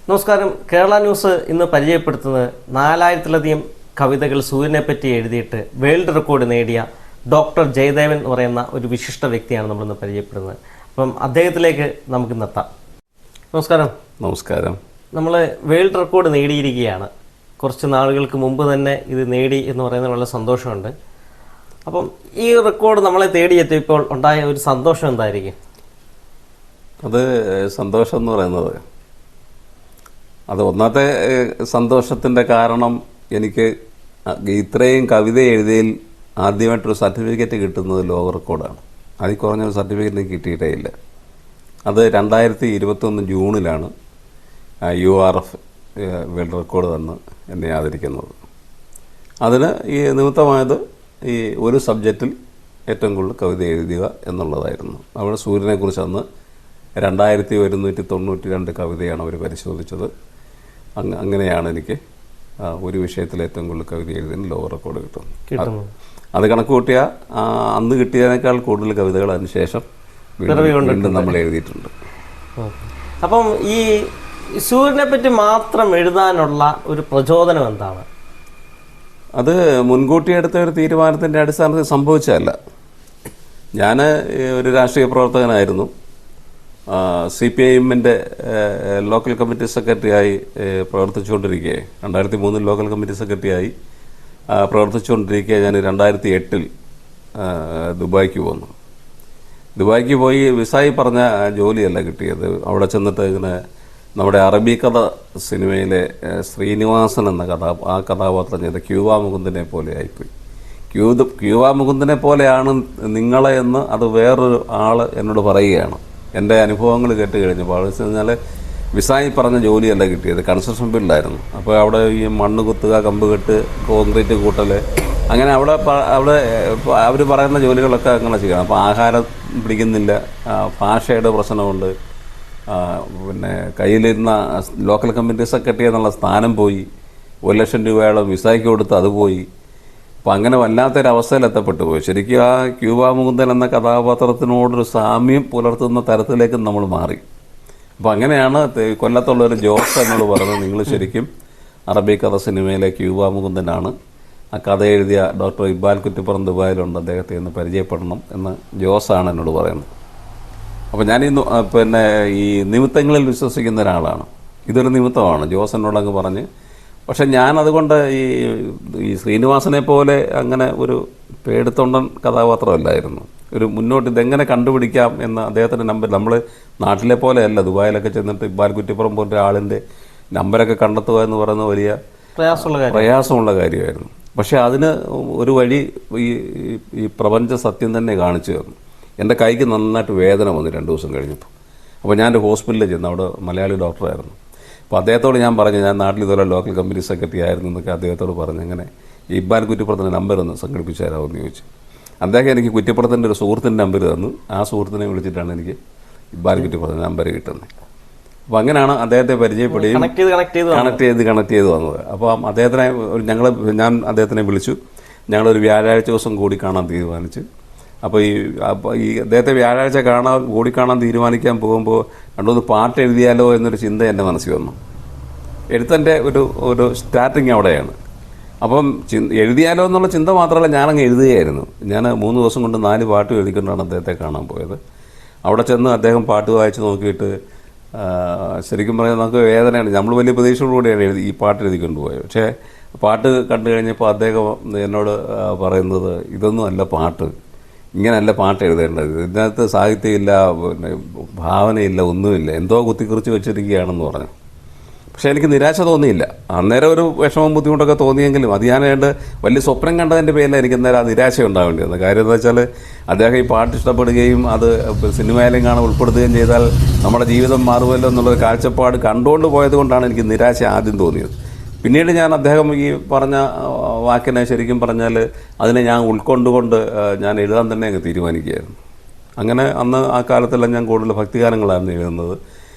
നമസ്കാരം. കേരള ന്യൂസ് ഇന്ന് പരിചയപ്പെടുത്തുന്നത് 4000-ലധികം കവിതകൾ സൂര്യനെ പറ്റി എഴുതിയിട്ട് വേൾഡ് റെക്കോർഡ് നേടിയ ഡോക്ടർ ജയദേവൻ എന്ന് പറയുന്ന ഒരു വിശിഷ്ട വ്യക്തിയാണ് നമ്മളിന്ന് പരിചയപ്പെടുന്നത്. അപ്പം അദ്ദേഹത്തിലേക്ക് നമുക്ക് നിർത്താം. നമസ്കാരം. നമസ്കാരം. നമ്മൾ വേൾഡ് റെക്കോർഡ് നേടിയിരിക്കുകയാണ്. കുറച്ച് നാളുകൾക്ക് മുമ്പ് തന്നെ ഇത് നേടി എന്ന് പറയുന്നത് വളരെ സന്തോഷമുണ്ട്. അപ്പം ഈ റെക്കോർഡ് നമ്മളെ തേടിയെത്തിയപ്പോൾ ഉണ്ടായ ഒരു സന്തോഷം എന്തായിരിക്കും? അത് സന്തോഷം എന്ന് പറയുന്നത്, അത് ഒന്നാമത്തെ സന്തോഷത്തിൻ്റെ കാരണം എനിക്ക് ഇത്രയും കവിത എഴുതിയതിൽ ആദ്യമായിട്ടൊരു സർട്ടിഫിക്കറ്റ് കിട്ടുന്നത് ലോക റെക്കോർഡാണ്. അതിൽ കുറഞ്ഞൊരു സർട്ടിഫിക്കറ്റ് എനിക്ക് കിട്ടിയിട്ടേ ഇല്ല. അത് 2021 ജൂണിലാണ് URF വേൾഡ് റെക്കോർഡ് തന്ന് എന്നെ ആദരിക്കുന്നത്. അതിന് ഈ നിമിത്തമായത് ഈ ഒരു സബ്ജക്റ്റിൽ ഏറ്റവും കൂടുതൽ കവിത എഴുതുക എന്നുള്ളതായിരുന്നു. അവിടെ സൂര്യനെക്കുറിച്ച് അന്ന് 2192 കവിതയാണ് അവർ പരിശോധിച്ചത്. അങ്ങനെയാണ് എനിക്ക് ഒരു വിഷയത്തിൽ ഏറ്റവും കൂടുതൽ കവിത എഴുതിയതിന് ലോക റെക്കോർഡ് കിട്ടുന്നത്. അത് കണക്ക് കൂട്ടിയാൽ അന്ന് കിട്ടിയതിനേക്കാൾ കൂടുതൽ കവിതകൾ അതിനുശേഷം വീണ്ടും നമ്മൾ എഴുതിയിട്ടുണ്ട്. അപ്പം ഈ സൂര്യനെ പറ്റി മാത്രം എഴുതാനുള്ള ഒരു പ്രചോദനം എന്താണ്? അത് മുൻകൂട്ടി എടുത്ത ഒരു തീരുമാനത്തിൻ്റെ അടിസ്ഥാനത്തിൽ സംഭവിച്ചതല്ല. ഞാൻ ഒരു രാഷ്ട്രീയ പ്രവർത്തകനായിരുന്നു. CPIM-ൻ്റെ ലോക്കൽ കമ്മിറ്റി സെക്രട്ടറിയായി പ്രവർത്തിച്ചുകൊണ്ടിരിക്കെ, 2003 ലോക്കൽ കമ്മിറ്റി സെക്രട്ടറിയായി പ്രവർത്തിച്ചുകൊണ്ടിരിക്കെ ഞാൻ 2008 ദുബായ്ക്ക് പോന്നു. ദുബായ്ക്ക് പോയി വിസായി പറഞ്ഞ ജോലിയല്ല കിട്ടിയത്. അവിടെ ചെന്നിട്ട് ഇങ്ങനെ നമ്മുടെ അറബി കഥ സിനിമയിലെ ശ്രീനിവാസൻ എന്ന ആ കഥാപാത്രം ചെയ്ത ക്യൂബ മുകുന്ദനെ പോലെ ആയിപ്പോയി. ക്യൂബ മുകുന്ദനെ പോലെയാണ് നിങ്ങളെ എന്ന് അത് വേറൊരു ആൾ എന്നോട് പറയുകയാണ്. എൻ്റെ അനുഭവങ്ങൾ കേട്ട് കഴിഞ്ഞപ്പോൾ അവിടെ വെച്ച് കഴിഞ്ഞാൽ വിസായി പറഞ്ഞ ജോലിയല്ല കിട്ടിയത്, കൺസ്ട്രക്ഷൻ ഫീൽഡായിരുന്നു. അപ്പോൾ അവിടെ ഈ മണ്ണ് കുത്തുക, കമ്പ് കെട്ട്, കോൺക്രീറ്റ് കൂട്ടൽ, അങ്ങനെ അവിടെ അവർ പറയുന്ന ജോലികളൊക്കെ അങ്ങനെ ചെയ്യണം. അപ്പോൾ ആഹാരം പിടിക്കുന്നില്ല, ഭാഷയുടെ പ്രശ്നമുണ്ട്, പിന്നെ കയ്യിലിരുന്ന ലോക്കൽ കമ്മിറ്റി സെക്രട്ടറി എന്നുള്ള സ്ഥാനം പോയി, 1 ലക്ഷം രൂപയോളം വിസായ്ക്ക് കൊടുത്ത് അത് പോയി. അപ്പം അങ്ങനെ വല്ലാത്തൊരവസ്ഥയിൽ എത്തപ്പെട്ടു പോയി. ശരിക്കും ആ ക്യൂബ മുകുന്ദൻ എന്ന കഥാപാത്രത്തിനോടൊരു സാമ്യം പുലർത്തുന്ന തരത്തിലേക്ക് നമ്മൾ മാറി. അപ്പം അങ്ങനെയാണ് കൊല്ലത്തുള്ളൊരു ജോസ് എന്നോട് പറഞ്ഞത്, നിങ്ങൾ ശരിക്കും അറബി കഥ സിനിമയിലെ ക്യൂബ മുകുന്ദനാണ്. ആ കഥ എഴുതിയ ഡോക്ടർ ഇക്ബാൽ കുറ്റിപ്പുറം ദുബായിലുണ്ട്, അദ്ദേഹത്തെ ഒന്ന് പരിചയപ്പെടണം എന്ന് ജോസാണ് എന്നോട് പറയുന്നത്. അപ്പോൾ ഞാൻ പിന്നെ ഈ നിമിത്തങ്ങളിൽ വിശ്വസിക്കുന്ന ഒരാളാണ്. ഇതൊരു നിമിത്തമാണ്, ജോസ് എന്നോടങ്ങ് പറഞ്ഞ്. പക്ഷെ ഞാനതുകൊണ്ട് ഈ ശ്രീനിവാസനെ പോലെ അങ്ങനെ ഒരു പേടിത്തൊണ്ടൻ കഥാപാത്രമല്ലായിരുന്നു. ഒരു മുന്നോട്ട് ഇതെങ്ങനെ കണ്ടുപിടിക്കാം എന്ന് അദ്ദേഹത്തിൻ്റെ നമ്പർ, നമ്മൾ നാട്ടിലെ പോലെയല്ല, ദുബായിലൊക്കെ ചെന്നിട്ട് ഇക്ബാൽ കുറ്റിപ്പുറം പോലൊരു ആളിൻ്റെ നമ്പരൊക്കെ കണ്ടെത്തുക എന്ന് പറയുന്ന വലിയ പ്രയാസമുള്ള കാര്യമായിരുന്നു. പക്ഷേ അതിന് ഒരു വഴി ഈ പ്രപഞ്ച സത്യം തന്നെ കാണിച്ചു തന്നു. എൻ്റെ കൈക്ക് നന്നായിട്ട് വേദന വന്നു 2 ദിവസം കഴിഞ്ഞപ്പോൾ. അപ്പോൾ ഞാൻ ഒരു ഹോസ്പിറ്റലിൽ ചെന്നു, അവിടെ മലയാളി ഡോക്ടറായിരുന്നു. അപ്പോൾ അദ്ദേഹത്തോട് ഞാൻ പറഞ്ഞു, ഞാൻ നാട്ടിൽ ഇതുപോലെ ലോക്കൽ കമ്പനി സെക്രട്ടറി ആയിരുന്നു എന്നൊക്കെ അദ്ദേഹത്തോട് പറഞ്ഞു. അങ്ങനെ ഇക്ബാൽ കുറ്റിപ്പുറത്തിൻ്റെ നമ്പർ ഒന്ന് സംഘടിപ്പിച്ചു തരാമെന്ന് ചോദിച്ചു. അദ്ദേഹം എനിക്ക് കുറ്റിപ്പുറത്തിൻ്റെ ഒരു സുഹൃത്തിൻ്റെ നമ്പർ തന്നു. ആ സുഹൃത്തിനെ വിളിച്ചിട്ടാണ് എനിക്ക് ഇക്ബാൽ കുറ്റിപ്പുറത്തിൻ്റെ നമ്പർ കിട്ടുന്നത്. അപ്പോൾ അങ്ങനെയാണ് അദ്ദേഹത്തെ പരിചയപ്പെടുകയും കണക്ട് ചെയ്ത് വന്നത്. അപ്പോൾ ഞാൻ അദ്ദേഹത്തിനെ വിളിച്ചു. ഞങ്ങളൊരു വ്യാഴാഴ്ച ദിവസം കൂടി കാണാൻ തീരുമാനിച്ചു. അപ്പോൾ ഈ അദ്ദേഹത്തെ വ്യാഴാഴ്ച കൂടിക്കാണാൻ തീരുമാനിക്കാൻ പോകുമ്പോൾ 2-3 പാട്ട് എഴുതിയാലോ എന്നൊരു ചിന്ത എൻ്റെ മനസ്സിൽ വന്നു. എഴുത്തൻ്റെ ഒരു സ്റ്റാർട്ടിങ് അവിടെയാണ്. അപ്പം എഴുതിയാലോ എന്നുള്ള ചിന്ത മാത്രമല്ല, ഞാനങ്ങ് എഴുതുകയായിരുന്നു. ഞാൻ 3 ദിവസം കൊണ്ട് 4 പാട്ട് എഴുതിക്കൊണ്ടാണ് അദ്ദേഹത്തെ കാണാൻ പോയത്. അവിടെ ചെന്ന് അദ്ദേഹം പാട്ട് വായിച്ച് നോക്കിയിട്ട് ശരിക്കും പറഞ്ഞാൽ നമുക്ക് വേദനയാണ്. നമ്മൾ വലിയ പ്രതീക്ഷയോടുകൂടിയാണ് ഈ പാട്ട് എഴുതിക്കൊണ്ട് പോയത്. പക്ഷേ പാട്ട് കണ്ടു കഴിഞ്ഞപ്പോൾ അദ്ദേഹം എന്നോട് പറയുന്നത്, ഇതൊന്നും അല്ല പാട്ട്, ഇങ്ങനെയല്ല പാട്ട് എഴുതേണ്ടത്, ഇതിനകത്ത് സാഹിത്യമില്ല, പിന്നെ ഭാവനയില്ല, ഒന്നുമില്ല, എന്തോ കുത്തിക്കുറിച്ച് വെച്ചിരിക്കുകയാണെന്ന് പറഞ്ഞു. പക്ഷേ എനിക്ക് നിരാശ തോന്നിയില്ല. അന്നേരം ഒരു വിഷമം ബുദ്ധിമുട്ടൊക്കെ തോന്നിയെങ്കിലും അത് ഞാൻ വലിയ സ്വപ്നം കണ്ടതിൻ്റെ പേരിൽ എനിക്ക് അന്നേരം ആ നിരാശ ഉണ്ടാവേണ്ടി വന്നത്. കാര്യം എന്താ വെച്ചാൽ അദ്ദേഹം ഈ പാട്ട് ഇഷ്ടപ്പെടുകയും അത് സിനിമയിലും കാണാൻ ഉൾപ്പെടുത്തുകയും ചെയ്താൽ നമ്മുടെ ജീവിതം മാറുമല്ലോ എന്നുള്ളൊരു കാഴ്ചപ്പാട് കണ്ടുകൊണ്ട് പോയത് കൊണ്ടാണ് എനിക്ക് നിരാശ ആദ്യം തോന്നിയത്. പിന്നീട് ഞാൻ അദ്ദേഹം ഈ പറഞ്ഞ വാക്കിനെ ശരിക്കും പറഞ്ഞാൽ അതിനെ ഞാൻ ഉൾക്കൊണ്ടുകൊണ്ട് ഞാൻ എഴുതാൻ തന്നെ അങ്ങ് തീരുമാനിക്കുകയായിരുന്നു. അങ്ങനെ അന്ന് ആ കാലത്തെല്ലാം ഞാൻ കൂടുതൽ ഭക്തിഗാനങ്ങളായിരുന്നു എഴുതുന്നത്.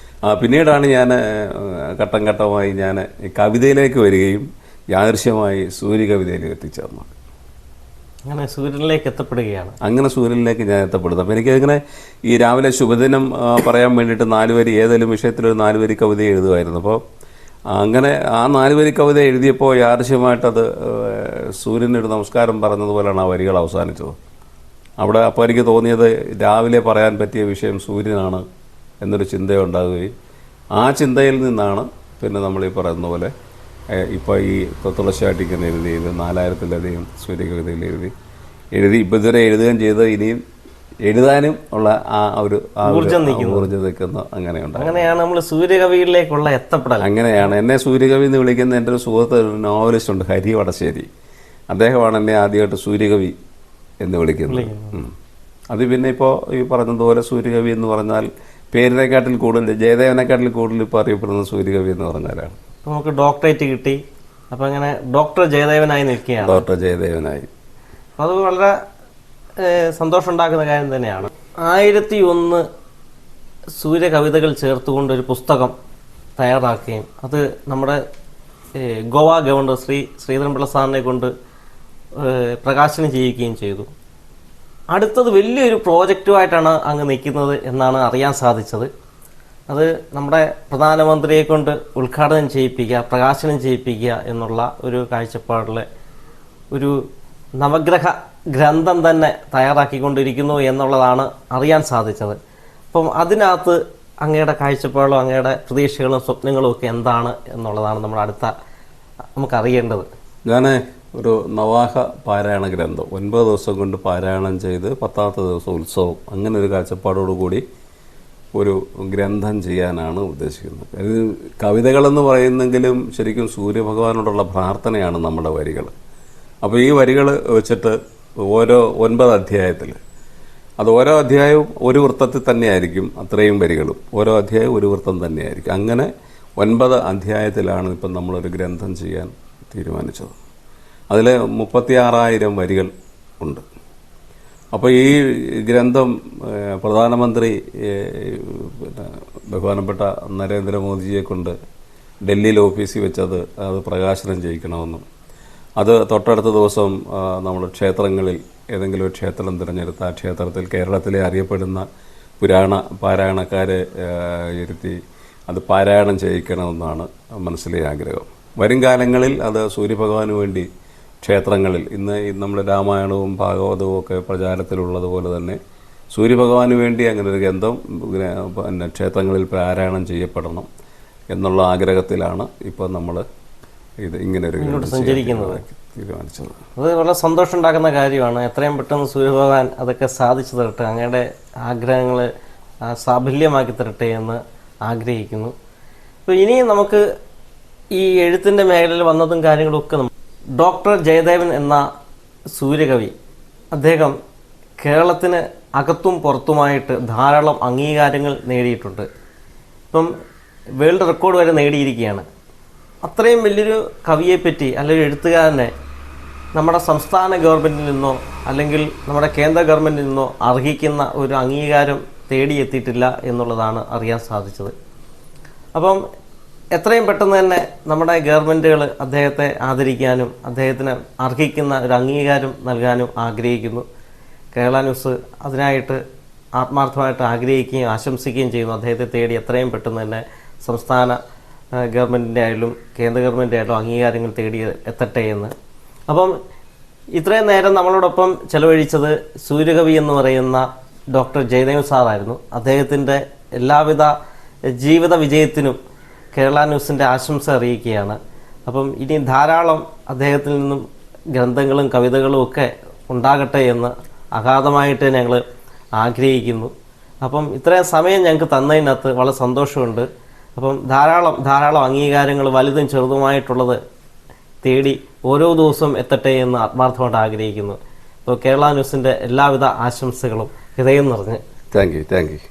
പിന്നീടാണ് ഞാൻ ഘട്ടം ഘട്ടമായി ഞാൻ കവിതയിലേക്ക് വരികയും യാദൃശ്യമായി സൂര്യകവിതയിലേക്ക് എത്തിച്ചേർന്നു. അങ്ങനെ സൂര്യനിലേക്ക് എത്തപ്പെടുകയാണ്. അങ്ങനെ സൂര്യനിലേക്ക് ഞാൻ എത്തപ്പെടുന്നു. അപ്പോൾ എനിക്കതിങ്ങനെ ഈ രാവിലെ ശുഭദിനം പറയാൻ വേണ്ടിയിട്ട് 4 വരി ഏതെങ്കിലും വിഷയത്തിലൊരു 4 വരി കവിത എഴുതുമായിരുന്നു. അപ്പോൾ അങ്ങനെ ആ 4 വരി കവിത എഴുതിയപ്പോൾ യാദൃശ്യമായിട്ടത് സൂര്യനൊരു നമസ്കാരം പറഞ്ഞതുപോലെയാണ് ആ വരികൾ അവസാനിച്ചത്. അവിടെ അപ്പോൾ എനിക്ക് തോന്നിയത് രാവിലെ പറയാൻ പറ്റിയ വിഷയം സൂര്യനാണ് എന്നൊരു ചിന്തയുണ്ടാകുകയും ആ ചിന്തയിൽ നിന്നാണ് പിന്നെ നമ്മൾ ഈ പറയുന്ന പോലെ ഇപ്പോൾ ഈ തുടർച്ചയായിട്ട് ഇങ്ങനെ എഴുതി 4000-ലധികം സൂര്യകവിതയിൽ എഴുതി ഇപ്പോൾ ഇതുവരെ എഴുതുകയും ചെയ്ത് ഇനിയും എഴുതാനും ഉള്ള ഊർജ്ജം നിൽക്കുന്ന അങ്ങനെയാണ് നമ്മൾ സൂര്യകവിയിലേക്കുള്ള എത്തപ്പെടൽ. അങ്ങനെയാണ് എന്നെ സൂര്യകവി എന്ന് വിളിക്കുന്ന എൻ്റെ ഒരു സുഹൃത്ത്, ഒരു നോവലിസ്റ്റ് ഉണ്ട്, ഹരി വടശ്ശേരി. അദ്ദേഹമാണ് എന്നെ ആദ്യമായിട്ട് സൂര്യകവി എന്ന് വിളിക്കുന്നത്. അത് പിന്നെ ഇപ്പോൾ ഈ പറഞ്ഞതുപോലെ സൂര്യകവി എന്ന് പറഞ്ഞാൽ പേരിനെക്കാട്ടിൽ കൂടുതൽ, ജയദേവനെക്കാട്ടിൽ കൂടുതൽ ഇപ്പോൾ അറിയപ്പെടുന്ന സൂര്യകവി എന്ന് പറഞ്ഞാലാണ്. നമുക്ക് ഡോക്ടറേറ്റ് കിട്ടി, അപ്പോൾ അങ്ങനെ ഡോക്ടർ ജയദേവനായി നിൽക്കുകയാണ്. ഡോക്ടർ ജയദേവനായി. അത് വളരെ സന്തോഷമുണ്ടാക്കുന്ന കാര്യം തന്നെയാണ്. 1001 സൂര്യകവിതകൾ ചേർത്തുകൊണ്ടൊരു പുസ്തകം തയ്യാറാക്കുകയും അത് നമ്മുടെ ഗോവ ഗവർണർ ശ്രീധരൻപിള്ള സാറിനെ കൊണ്ട് പ്രകാശനം ചെയ്യിക്കുകയും ചെയ്തു. അടുത്തത് വലിയൊരു പ്രോജക്റ്റുമായിട്ടാണ് അങ്ങ് നിൽക്കുന്നത് എന്നാണ് അറിയാൻ സാധിച്ചത്. അത് നമ്മുടെ പ്രധാനമന്ത്രിയെ കൊണ്ട് ഉദ്ഘാടനം ചെയ്യിപ്പിക്കുക, പ്രകാശനം ചെയ്യിപ്പിക്കുക എന്നുള്ള ഒരു കാഴ്ചപ്പാടിൽ ഒരു നവഗ്രഹ ഗ്രന്ഥം തന്നെ തയ്യാറാക്കിക്കൊണ്ടിരിക്കുന്നു എന്നുള്ളതാണ് അറിയാൻ സാധിച്ചത്. അപ്പം അതിനകത്ത് അങ്ങയുടെ കാഴ്ചപ്പാടും അങ്ങയുടെ പ്രതീക്ഷകളും സ്വപ്നങ്ങളും ഒക്കെ എന്താണ് എന്നുള്ളതാണ് നമുക്കറിയേണ്ടത്. ഞാൻ ഒരു നവാഹ പാരായണ ഗ്രന്ഥം 9 ദിവസം കൊണ്ട് പാരായണം ചെയ്ത് 10ാമത്തെ ദിവസം ഉത്സവം, അങ്ങനെ ഒരു കാഴ്ചപ്പാടോടുകൂടി ഒരു ഗ്രന്ഥം ചെയ്യാനാണ് ഉദ്ദേശിക്കുന്നത്. അത് കവിതകളെന്ന് പറയുന്നെങ്കിലും ശരിക്കും സൂര്യഭഗവാനോടുള്ള പ്രാർത്ഥനയാണ് നമ്മുടെ വരികൾ. അപ്പോൾ ഈ വരികൾ വെച്ചിട്ട് ഓരോ 9 അധ്യായത്തിൽ, അത് ഓരോ അധ്യായവും ഒരു വൃത്തത്തിൽ തന്നെയായിരിക്കും, അത്രയും വരികളും ഓരോ അധ്യായവും ഒരു വൃത്തം തന്നെയായിരിക്കും. അങ്ങനെ 9 അധ്യായത്തിലാണ് ഇപ്പം നമ്മളൊരു ഗ്രന്ഥം ചെയ്യാൻ തീരുമാനിച്ചത്. അതിൽ 36,000 വരികൾ ഉണ്ട്. അപ്പോൾ ഈ ഗ്രന്ഥം പ്രധാനമന്ത്രി ബഹുമാനപ്പെട്ട നരേന്ദ്രമോദിജിയെ കൊണ്ട് ഡൽഹിയിൽ ഓഫീസിൽ വെച്ചത് അത് പ്രകാശനം ചെയ്യിക്കണമെന്നും അത് തൊട്ടടുത്ത ദിവസം നമ്മൾ ക്ഷേത്രങ്ങളിൽ ഏതെങ്കിലും ഒരു ക്ഷേത്രം തിരഞ്ഞെടുത്ത് ആ ക്ഷേത്രത്തിൽ കേരളത്തിലെ അറിയപ്പെടുന്ന പുരാണ പാരായണക്കാരെ ഇരുത്തി അത് പാരായണം ചെയ്യിക്കണമെന്നാണ് മനസ്സിലെ ആഗ്രഹം. വരും കാലങ്ങളിൽ അത് സൂര്യഭഗവാന് വേണ്ടി ക്ഷേത്രങ്ങളിൽ ഇന്ന് നമ്മൾ രാമായണവും ഭാഗവതവും ഒക്കെ പ്രചാരത്തിലുള്ളതുപോലെ തന്നെ സൂര്യഭഗവാന് വേണ്ടി അങ്ങനെ ഒരു ഗ്രന്ഥം പിന്നെ ക്ഷേത്രങ്ങളിൽ പാരായണം ചെയ്യപ്പെടണം എന്നുള്ള ആഗ്രഹത്തിലാണ് ഇപ്പോൾ നമ്മൾ ഇത് ഇങ്ങനെ ഒരു സഞ്ചരിക്കുന്നത് തീരുമാനിച്ചത്. അത് വളരെ സന്തോഷം ഉണ്ടാക്കുന്ന കാര്യമാണ്. എത്രയും പെട്ടെന്ന് സൂര്യഭഗവാൻ അതൊക്കെ സാധിച്ചു തരട്ടെ, അങ്ങയുടെ ആഗ്രഹങ്ങൾ സാഫല്യമാക്കി തരട്ടെ എന്ന് ആഗ്രഹിക്കുന്നു. അപ്പോൾ ഇനിയും നമുക്ക് ഈ എഴുത്തിൻ്റെ മേഖലയിൽ വന്നതും കാര്യങ്ങളൊക്കെ ഡോക്ടർ ജയദേവൻ എന്ന സൂര്യകവി, അദ്ദേഹം കേരളത്തിന് അകത്തും പുറത്തുമായിട്ട് ധാരാളം അംഗീകാരങ്ങൾ നേടിയിട്ടുണ്ട്. ഇപ്പം വേൾഡ് റെക്കോർഡ് വരെ നേടിയിരിക്കുകയാണ്. അത്രയും വലിയൊരു കവിയെപ്പറ്റി അല്ലെങ്കിൽ എഴുത്തുകാരനെ നമ്മുടെ സംസ്ഥാന ഗവൺമെൻറ്റിൽ നിന്നോ അല്ലെങ്കിൽ നമ്മുടെ കേന്ദ്ര ഗവൺമെൻറ്റിൽ നിന്നോ അർഹിക്കുന്ന ഒരു അംഗീകാരം തേടിയെത്തിയിട്ടില്ല എന്നുള്ളതാണ് അറിയാൻ സാധിച്ചത്. അപ്പം എത്രയും പെട്ടെന്ന് തന്നെ നമ്മുടെ ഗവൺമെൻറ്റുകൾ അദ്ദേഹത്തെ ആദരിക്കാനും അദ്ദേഹത്തിന് അർഹിക്കുന്ന ഒരു അംഗീകാരം നൽകാനും ആഗ്രഹിക്കുന്നു. കേരള ന്യൂസ് അതിനായിട്ട് ആത്മാർത്ഥമായിട്ട് ആഗ്രഹിക്കുകയും ആശംസിക്കുകയും ചെയ്യുന്നു. അദ്ദേഹത്തെ തേടി എത്രയും പെട്ടെന്ന് തന്നെ സംസ്ഥാന ഗവൺമെൻറ്റിൻ്റെ ആയാലും കേന്ദ്ര ഗവൺമെൻറ് ആയാലും അംഗീകാരങ്ങൾ തേടി എത്തട്ടെ എന്ന്. അപ്പം ഇത്രയും നേരം നമ്മളോടൊപ്പം ചെലവഴിച്ചത് സൂര്യകവി എന്ന് പറയുന്ന ഡോക്ടർ ജയദേവൻ സാറായിരുന്നു. അദ്ദേഹത്തിൻ്റെ എല്ലാവിധ ജീവിത വിജയത്തിനും കേരള ന്യൂസിൻ്റെ ആശംസ അറിയിക്കുകയാണ്. അപ്പം ഇനി ധാരാളം അദ്ദേഹത്തിൽ നിന്നും ഗ്രന്ഥങ്ങളും കവിതകളും ഒക്കെ ഉണ്ടാകട്ടെ എന്ന് അഗാധമായിട്ട് ഞങ്ങൾ ആഗ്രഹിക്കുന്നു. അപ്പം ഇത്രയും സമയം ഞങ്ങൾക്ക് തന്നതിനകത്ത് വളരെ സന്തോഷമുണ്ട്. അപ്പം ധാരാളം അംഗീകാരങ്ങൾ വലുതും ചെറുതുമായിട്ടുള്ളത് തേടി ഓരോ ദിവസവും എത്തട്ടെ എന്ന് ആത്മാർത്ഥമായിട്ട് ആഗ്രഹിക്കുന്നു. അപ്പോൾ കേരള ന്യൂസിൻ്റെ എല്ലാവിധ ആശംസകളും ഹൃദയം നിറഞ്ഞ് താങ്ക് യു.